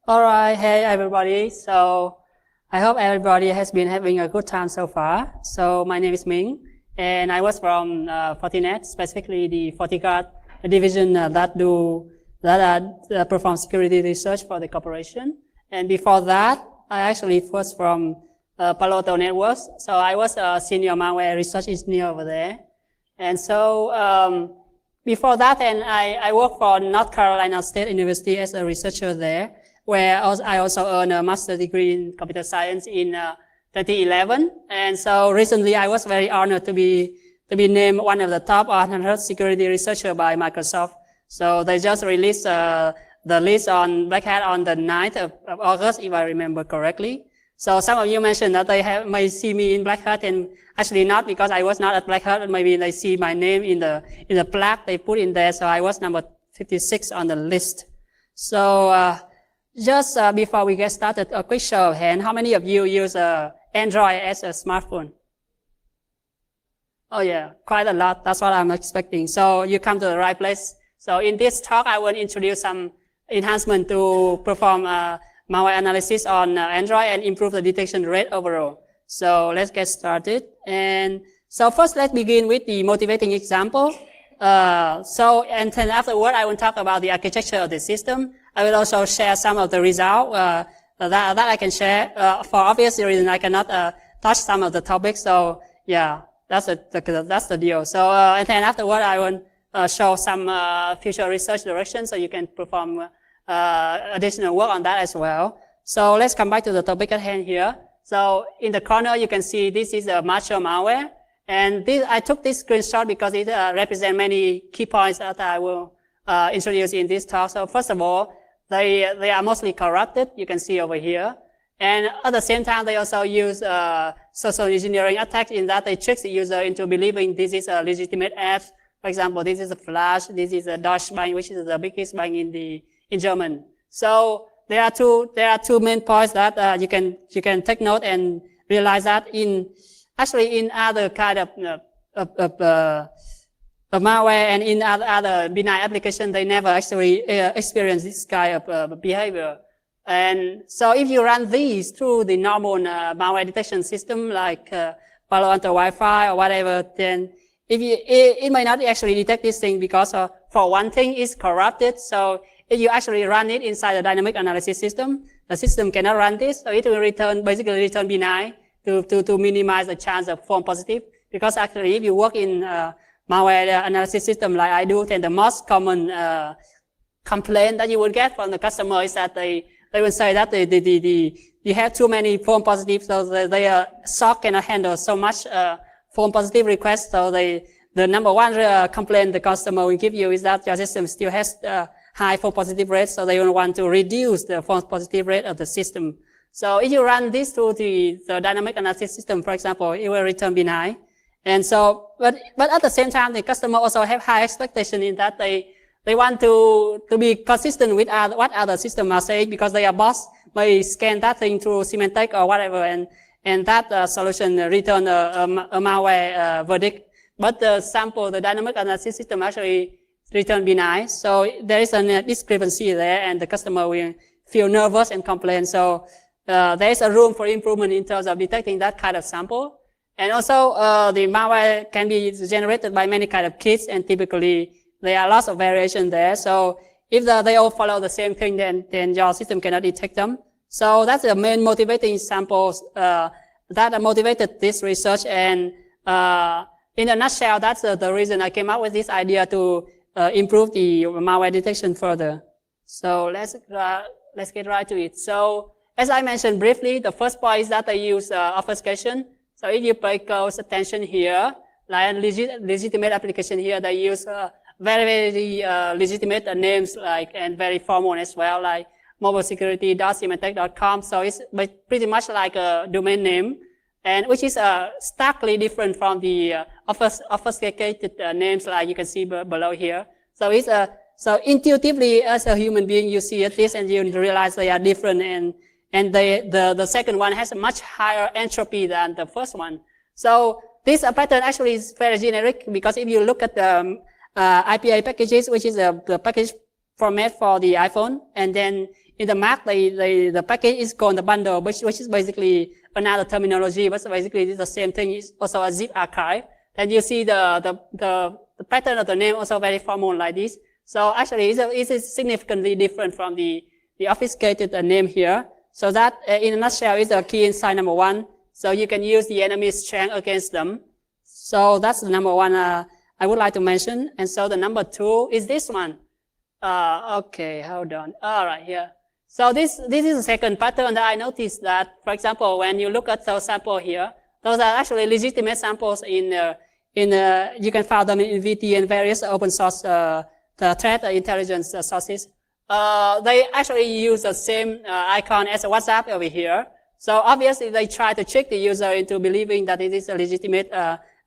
All right, hey everybody. So I hope everybody has been having a good time so far. So my name is Minh, and I was from Fortinet, specifically the FortiGuard division that perform security research for the corporation. And before that, I actually was from Palo Alto Networks. So I was a senior malware research engineer over there. And so before that, and I worked for North Carolina State University as a researcher there, where I also earned a master's degree in computer science in 2011. And so recently I was very honored to be named one of the top 100 security researcher by Microsoft. So they just released the list on Black Hat on the 9th of August, if I remember correctly. So some of you mentioned that they may see me in Black Hat, and actually not, because I was not at Black Hat, and maybe they see my name in the plaque they put in there. So I was number 56 on the list. So just before we get started, a quick show of hands. How many of you use Android as a smartphone? Oh yeah, quite a lot. That's what I'm expecting. So you come to the right place. So in this talk, I will introduce some enhancement to perform malware analysis on Android and improve the detection rate overall. So let's get started. And so first, let's begin with the motivating example. And then afterward, I will talk about the architecture of the system. I will also share some of the results that I can share. For obvious reasons, I cannot touch some of the topics. So yeah, that's the deal. So and then afterward, I will show some future research directions, so you can perform additional work on that as well. So let's come back to the topic at hand here. So in the corner, you can see this is a mature malware. And I took this screenshot because it represents many key points that I will introduce in this talk. So first of all, they are mostly corrupted. You can see over here. And at the same time, they also use social engineering attacks, in that they trick the user into believing this is a legitimate app. For example, this is a Flash. This is a Deutsche Bank, which is the biggest bank in German. So there are two main points that you can take note and realize that actually in other kind of malware and in other benign applications, they never actually experience this kind of behavior. And so if you run these through the normal malware detection system like Palo Alto Wi-Fi or whatever, then it may not actually detect this thing because for one thing, it's corrupted. So if you actually run it inside the dynamic analysis system, the system cannot run this, so it will basically return benign to minimize the chance of false positive. Because actually, if you work in malware analysis system like I do, then the most common complaint that you will get from the customer is that they will say that you have too many false positives, so their SOC cannot handle so much false positive requests. So the number one complaint the customer will give you is that your system still has high false positive rates, so they will want to reduce the false positive rate of the system. So if you run this through the dynamic analysis system, for example, it will return benign. And so, but at the same time, the customer also have high expectation in that they want to be consistent with what other systems are saying, because their boss may scan that thing through Symantec or whatever, and that solution return a malware verdict. But the dynamic analysis system actually return benign. So there is a discrepancy there, and the customer will feel nervous and complain. So there is a room for improvement in terms of detecting that kind of sample. And also, the malware can be generated by many kind of kits, and typically there are lots of variation there. So if they all follow the same thing, then your system cannot detect them. So that's the main motivating samples that motivated this research. And in a nutshell, that's the reason I came up with this idea to improve the malware detection further. So let's get right to it. So as I mentioned briefly, the first point is that they use obfuscation. So if you pay close attention here, like a legitimate application here, they use very legitimate names and very formal as well, like mobilesecurity.symantec.com. So it's pretty much like a domain name, and which is starkly different from the obfuscated names like you can see below here. So it's so intuitively, as a human being, you see this and you realize they are different, and the second one has a much higher entropy than the first one. So this pattern actually is very generic, because if you look at the IPA packages, which is the package format for the iPhone, and then the Mac, the package is called the bundle, which is basically another terminology, but basically it's the same thing. It's also a zip archive. And you see the pattern of the name also very formal like this. So actually it's significantly different from the obfuscated name here. So that in a nutshell is the key insight number one. So you can use the enemy strength against them. So that's the number one I would like to mention. And so the number two is this one. Okay, hold on. All right, here. So this is the second pattern that I noticed that, for example, when you look at those samples here, those are actually legitimate samples you can find them in VT and various open source the threat intelligence sources. They actually use the same icon as WhatsApp over here. So obviously they try to trick the user into believing that it is a legitimate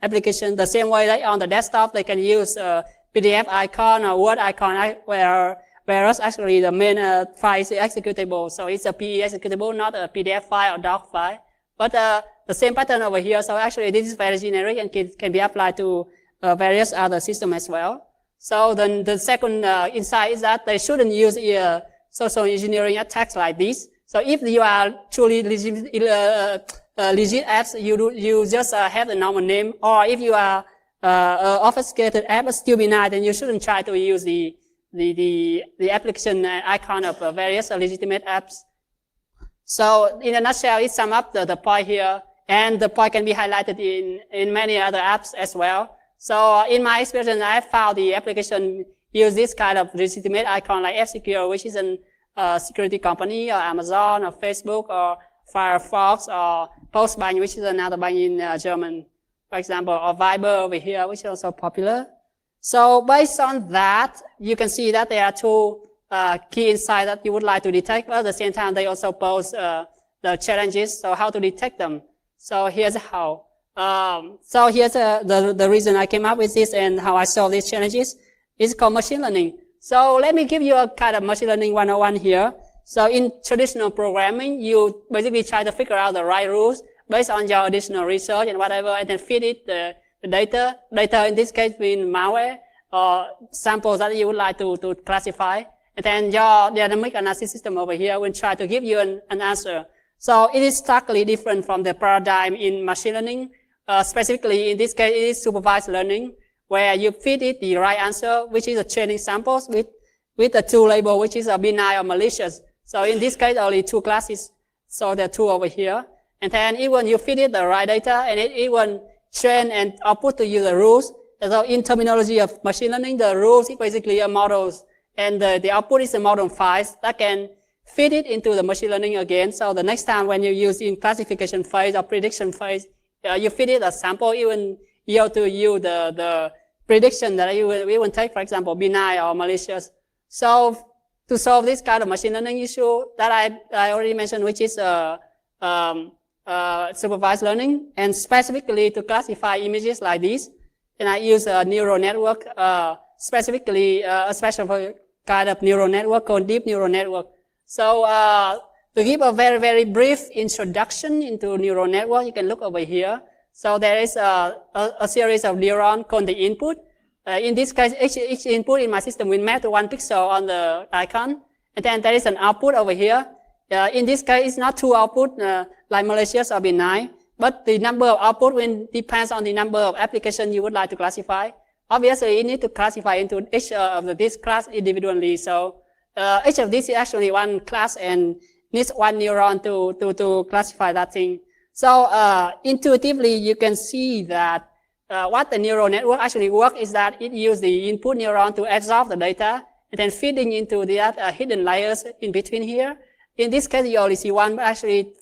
application. The same way that on the desktop they can use PDF icon or Word icon, whereas actually the main file is executable. So it's a PE executable, not a PDF file or doc file. But the same pattern over here. So actually this is very generic and can be applied to various other systems as well. So then the second insight is that they shouldn't use social engineering attacks like this. So if you are truly legit apps, you just have the normal name, or if you are obfuscated app but still benign, then you shouldn't try to use the application icon of various legitimate apps. So in a nutshell, it sums up the point here, and the point can be highlighted in many other apps as well. So in my experience, I found the application use this kind of legitimate icon like F-Secure, which is a security company, or Amazon, or Facebook, or Firefox, or Postbank, which is another bank in German, for example, or Viber over here, which is also popular. So based on that, you can see that there are two key insights that you would like to detect, but at the same time, they also pose the challenges, so how to detect them. So here's how. So here's the reason I came up with this and how I solve these challenges. It's called machine learning. So let me give you a kind of machine learning 101 here. So in traditional programming, you basically try to figure out the right rules based on your additional research and whatever, and then feed it the data. Data in this case being malware or samples that you would like to classify. And then your dynamic analysis system over here will try to give you an answer. So it is starkly different from the paradigm in machine learning. Specifically, in this case, it is supervised learning, where you feed it the right answer, which is a training samples with a two label, which is a benign or malicious. So in this case, only two classes. So there are two over here. And then even you feed it the right data, and it even train and output to you the rules. And so in terminology of machine learning, the rules is basically a models, and the output is a model files that can feed it into the machine learning again. So the next time when you use in classification phase or prediction phase, you feed it a sample, even yield to you the prediction that you will take, for example, benign or malicious. So to solve this kind of machine learning issue that I already mentioned, which is supervised learning, and specifically to classify images like this, and I use a neural network, specifically a special kind of neural network called deep neural network. So to give a very, very brief introduction into neural network, you can look over here. So there is a series of neurons called the input. In this case, each input in my system will map to one pixel on the icon. And then there is an output over here. In this case, it's not two output like malicious or benign, but the number of output will depends on the number of applications you would like to classify. Obviously, you need to classify into each of this class individually. So each of these is actually one class and needs one neuron to classify that thing. So intuitively, you can see that what the neural network actually works is that it uses the input neuron to absorb the data and then feeding into the hidden layers in between here. In this case, you only see one, but actually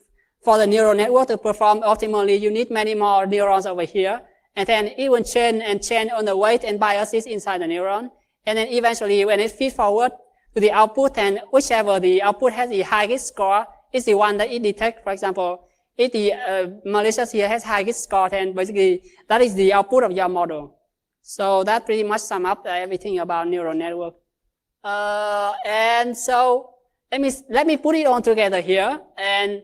for the neural network to perform optimally, you need many more neurons over here. And then it will chain on the weight and biases inside the neuron. And then eventually, when it feeds forward to the output, and whichever the output has the highest score is the one that it detects. For example, if the malicious here has highest score, then basically that is the output of your model. So that pretty much sums up everything about neural network. And so let me put it all together here. And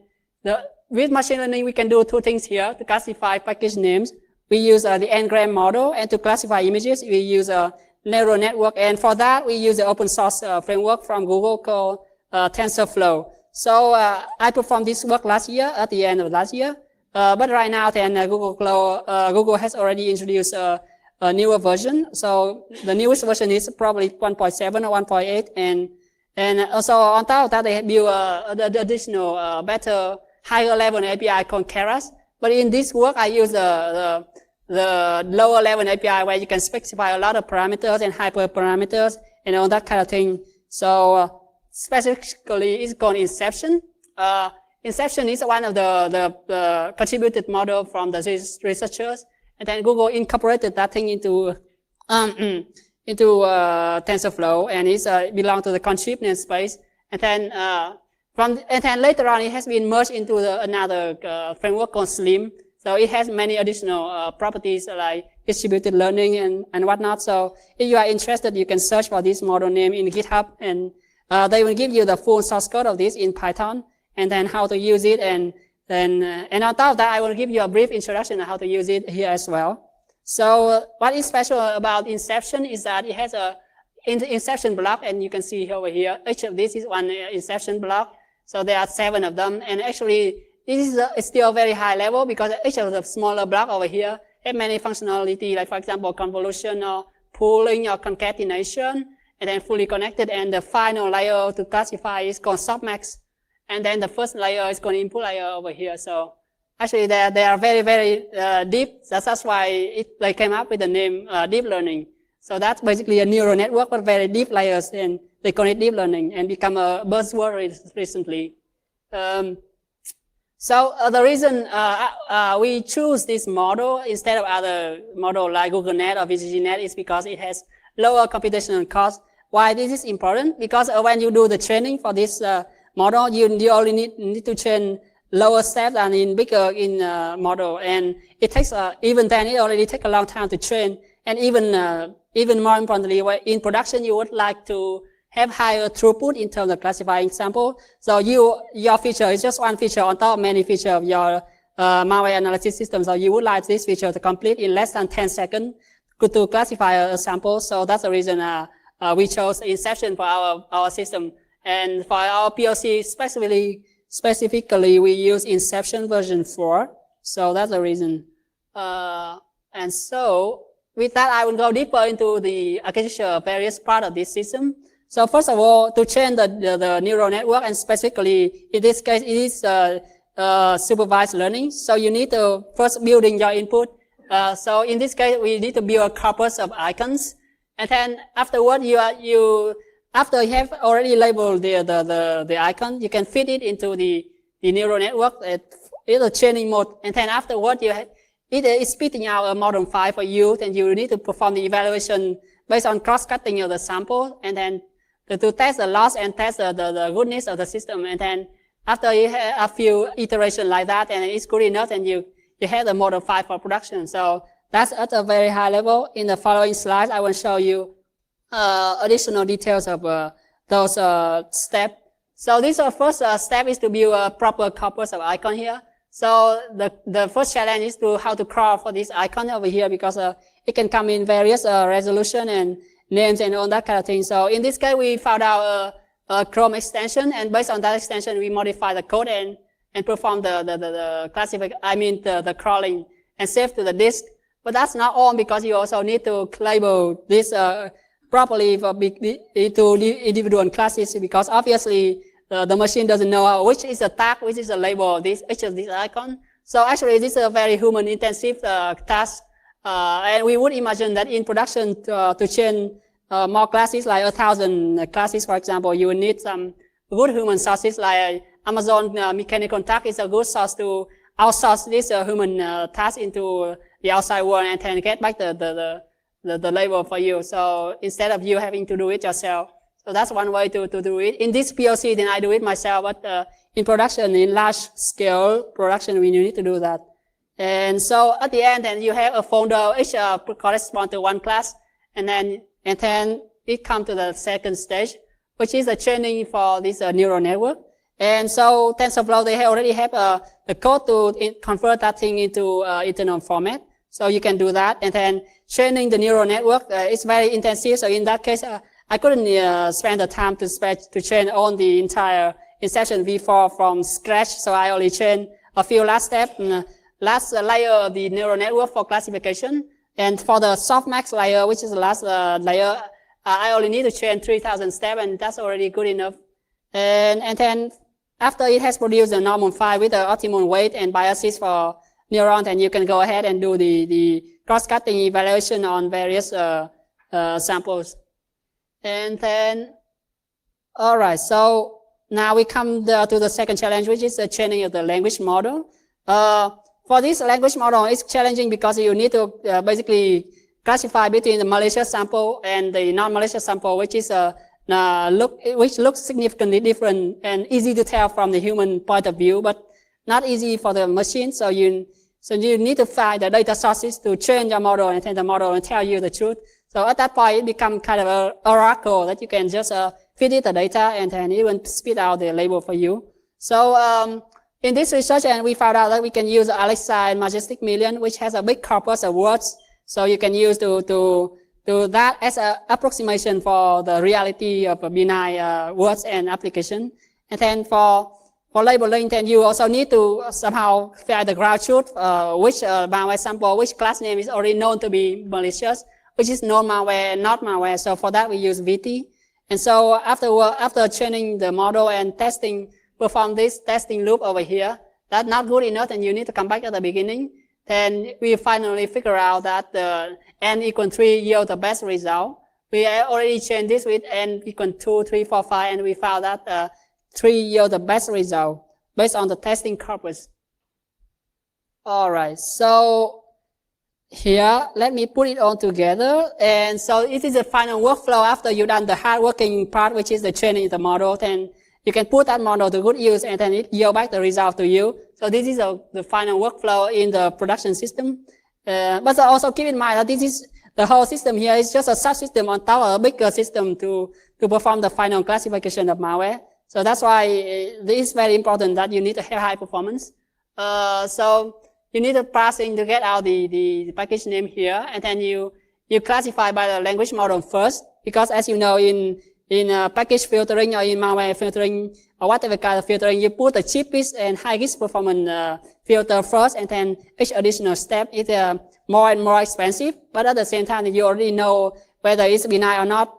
with machine learning, we can do two things here to classify package names. We use the n-gram model, and to classify images, we use a neural network. And for that, we use the open source framework from Google called TensorFlow. So I performed this work last year, at the end of last year. But right now, then Google has already introduced a newer version. So the newest version is probably 1.7 or 1.8, and also on top of that, they build the additional better higher level API called Keras. But in this work, I use the lower level API where you can specify a lot of parameters and hyperparameters and all that kind of thing. So specifically, it's called Inception. Inception is one of the contributed model from the researchers, and then Google incorporated that thing into TensorFlow, and it's belong to the contrib namespace. And then later on, it has been merged into another framework called Slim. So it has many additional properties like distributed learning and whatnot. So if you are interested, you can search for this model name in GitHub, and they will give you the full source code of this in Python, and then how to use it. And on top of that, I will give you a brief introduction on how to use it here as well. So what is special about Inception is that it has a inception block, and you can see over here, each of these is one inception block. So there are 7 of them, and actually this is still very high level because each of the smaller block over here have many functionality, like for example, convolution or pooling or concatenation, and then fully connected. And the final layer to classify is called softmax. And then the first layer is called input layer over here. So actually they are very, very deep. That's why they came up with the name deep learning. So that's basically a neural network with very deep layers, and they call it deep learning and become a buzzword recently. So the reason we choose this model instead of other model like GoogleNet or VGGNet is because it has lower computational cost. Why this is important? Because when you do the training for this model, you only need to train lower steps than in bigger model, and it takes even then it already takes a long time to train. And even more importantly, in production, you would like to have higher throughput in terms of classifying sample. So your feature is just one feature on top of many features of your malware analysis system. So you would like this feature to complete in less than 10 seconds to classify a sample. So that's the reason we chose Inception for our system. And for our POC specifically, we use Inception version 4. So that's the reason. And so with that, I will go deeper into the architecture of various parts of this system. So first of all, to train the neural network, and specifically in this case, it is supervised learning. So you need to first build in your input. So in this case, we need to build a corpus of icons, and then afterward, after you have already labeled the icon, you can feed it into the neural network at the training mode, and then afterward, it is spitting out a model file for you, and you need to perform the evaluation based on cross-cutting of the sample, and then to test the loss and test the goodness of the system. And then after you have a few iterations like that, and it's good enough, and you have the model file for production. So that's at a very high level. In the following slides, I will show you additional details of those steps. So this first step is to build a proper corpus of icon here. So the first challenge is how to crawl for this icon over here, because it can come in various resolution and names and all that kind of thing. So in this case, we found out a Chrome extension, and based on that extension, we modify the code and perform the crawling and save to the disk. But that's not all, because you also need to label this properly into individual classes, because obviously the machine doesn't know which is a tag, which is a label of each of these icons. So actually, this is a very human-intensive task. And we would imagine that in production to train more classes, like 1,000 classes, for example, you will need some good human sources, like Amazon Mechanical Turk is a good source to outsource this human task into the outside world and then get back the label for you. So instead of you having to do it yourself. So that's one way to do it. In this POC, then I do it myself, but in production, in large scale production, we need to do that. And so at the end, then you have a folder, each corresponds to one class, and then it comes to the second stage, which is the training for this neural network. And so TensorFlow, they already have the code to convert that thing into internal format. So you can do that. And then training the neural network is very intensive. So in that case, I couldn't spend the time to train on the entire inception V4 from scratch, so I only trained a few last steps, last layer of the neural network for classification. And for the softmax layer, which is the last layer, I only need to train 3,000 steps, and that's already good enough. And then after it has produced a normal file with the optimal weight and biases for neurons, then you can go ahead and do the cross-cutting evaluation on various samples. And then, all right, so now we come to the second challenge, which is the training of the language model. For this language model, it's challenging because you need to basically classify between the malicious sample and the non-malicious sample, which is which looks significantly different and easy to tell from the human point of view, but not easy for the machine. So you need to find the data sources to train your model, and then the model will tell you the truth. So at that point, it becomes kind of an oracle that you can just feed it the data, and then it will spit out the label for you. So in this research, and we found out that we can use Alexa and Majestic Million, which has a big corpus of words. So you can use to that as an approximation for the reality of benign words and application. And then for labeling, then you also need to somehow find the ground truth, which malware sample, which class name is already known to be malicious, which is known malware and not malware. So for that, we use VT. And so after training the model and perform this testing loop over here, that's not good enough, and you need to come back at the beginning. Then we finally figure out that the n equal 3 yield the best result. We already trained this with n equal 2, 3, 4, 5, and we found that 3 yield the best result based on the testing corpus. All right, so here, let me put it all together. And so it is the final workflow after you've done the hard working part, which is the training of the model. Then you can put that model to good use, and then it yield back the result to you. So this is the final workflow in the production system. But also keep in mind that the whole system here is just a subsystem on top of a bigger system to perform the final classification of malware. So that's why it is very important that you need to have high performance. So you need to parsing to get out the package name here, and then you classify by the language model first, because as you know, in package filtering or in malware filtering or whatever kind of filtering, you put the cheapest and highest performance filter first, and then each additional step is more and more expensive. But at the same time, you already know whether it's benign or not,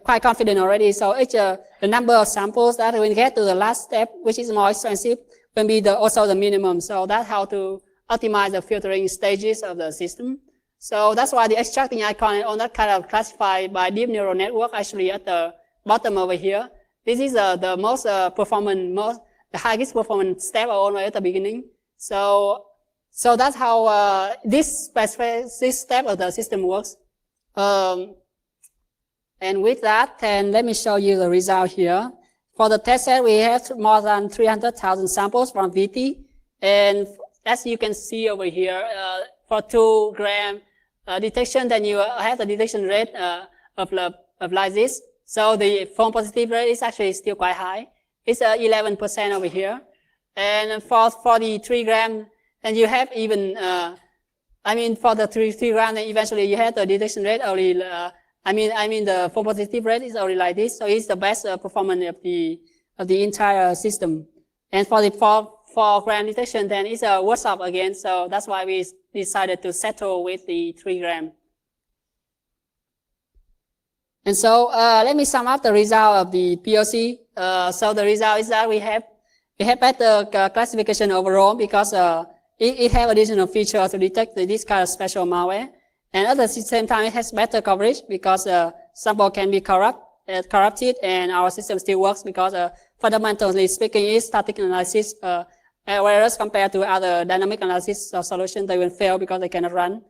quite confident already. So the number of samples that we get to the last step, which is more expensive, will be also the minimum. So that's how to optimize the filtering stages of the system. So that's why the extracting icon on that kind of classified by deep neural network actually at the bottom over here. This is the most the highest performance step all the way at the beginning. So that's how this step of the system works. And with that, then let me show you the result here. For the test set, we have more than 300,000 samples from VT. And as you can see over here, for 2 gram detection, then you have the detection rate of like this. So the false positive rate is actually still quite high. It's 11% over here. And for the 3 gram, then you have even, for the 3 gram, then eventually you have the detection rate only, the false positive rate is already like this. So it's the best performance of the entire system. And for the 4 gram detection, then it's worse off again. So that's why we decided to settle with the 3 gram. And so let me sum up the result of the POC. So the result is that we have better classification overall, because it has additional features to detect this kind of special malware. And at the same time, it has better coverage because sample can be corrupted, and our system still works because fundamentally speaking, it's static analysis, whereas compared to other dynamic analysis solutions, they will fail because they cannot run.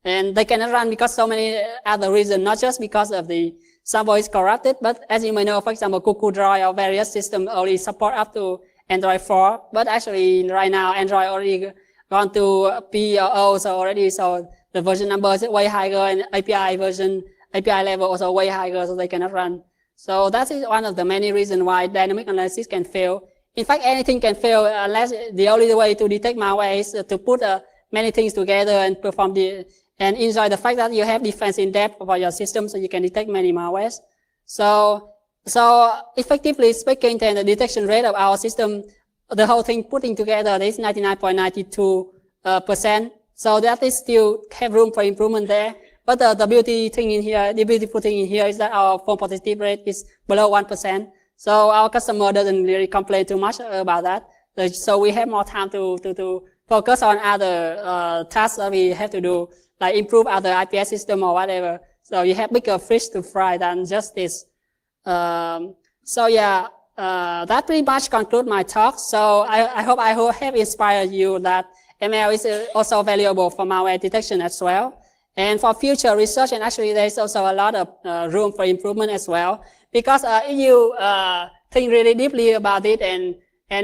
And they cannot run because so many other reasons, not just because of the sample is corrupted, but as you may know, for example, Cuckoo Droid or various systems only support up to Android 4, but actually right now Android already gone to P or O, so the version number is way higher, and API level also way higher, so they cannot run. So that is one of the many reasons why dynamic analysis can fail. In fact, anything can fail unless the only way to detect malware is to put many things together and perform and enjoy the fact that you have defense in depth for your system, so you can detect many malwares. So effectively speaking, then the detection rate of our system, the whole thing putting together is 99.92%. So that is still have room for improvement there. But the beautiful thing in here is that our false positive rate is below 1%. So our customer doesn't really complain too much about that. So we have more time to focus on other tasks that we have to do, like improve other IPS system or whatever. So you have bigger fish to fry than just this. So yeah, that pretty much concludes my talk. So I hope I have inspired you that ML is also valuable for malware detection as well. And for future research, and actually there's also a lot of room for improvement as well. Because if you think really deeply about it and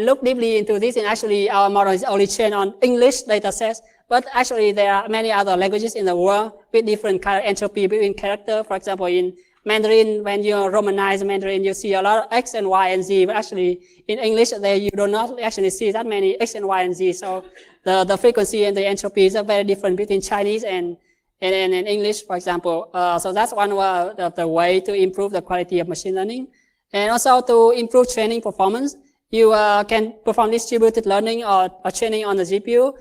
look deeply into this, and actually our model is only trained on English data sets, but actually there are many other languages in the world with different kind of entropy between character. For example, in Mandarin, when you romanize Mandarin, you see a lot of X and Y and Z, but actually in English, there you do not actually see that many X and Y and Z. So the frequency and the entropies are very different between Chinese and English, for example. So that's one of the way to improve the quality of machine learning. And also to improve training performance, you can perform distributed learning or training on the GPU.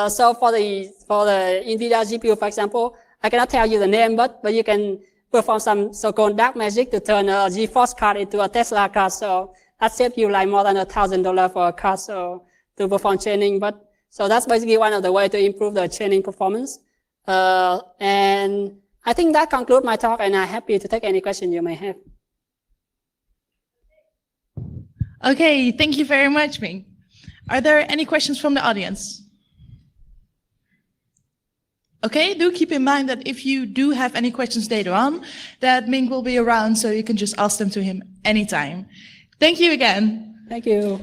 So for the NVIDIA GPU, for example, I cannot tell you the name, but you can perform some so-called dark magic to turn a GeForce card into a Tesla card. So that saves you like more than $1,000 for a card, so to perform training. So that's basically one of the ways to improve the training performance. And I think that concludes my talk, and I'm happy to take any question you may have. Okay, thank you very much, Minh. Are there any questions from the audience? Okay, do keep in mind that if you do have any questions later on, that Minh will be around, so you can just ask them to him anytime. Thank you again. Thank you.